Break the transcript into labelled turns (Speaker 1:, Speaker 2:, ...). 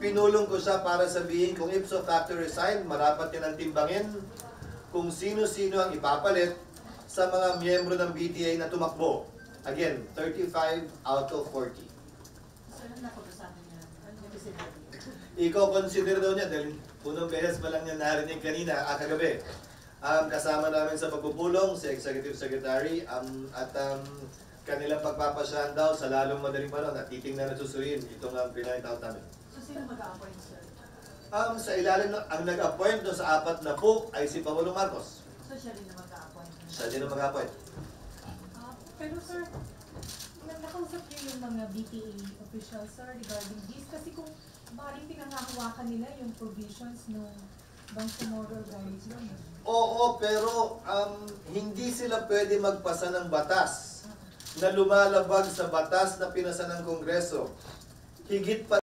Speaker 1: pinulong ko siya para sabihin kung ipso facto resign, marapat niya ng timbangin kung sino-sino ang ipapalit sa mga miyembro ng BTA na tumakbo. Again, 35 out of 40. Ikaw consider daw niya dahil punong beses pa lang niya narinig kanina, kagabi. Kasama namin sa pagpupulong, si Executive Secretary, at kanilang pagpapasyahan daw sa lalong madaling panahon at titingnan at susuriin itong pinahit out namin.
Speaker 2: So, sino mag-a-appoint, sir?
Speaker 1: Sa ilalim, ang nag-appoint doon sa 4 na po ay si Pangulong Marcos.
Speaker 2: So, siya rin na mag-a-appoint?
Speaker 1: Siya din ang mag-appoint.
Speaker 2: Pero, sir, nakausap niyo yung mga BTA officials, sir, regarding this? Kasi kung maaaring pinangahawakan nila yung provisions ng Bangsamoro Organic Law.
Speaker 1: Oo, pero hindi sila pwede magpasa ng batas na lumalabag sa batas na pinasa ng Kongreso. Higit pa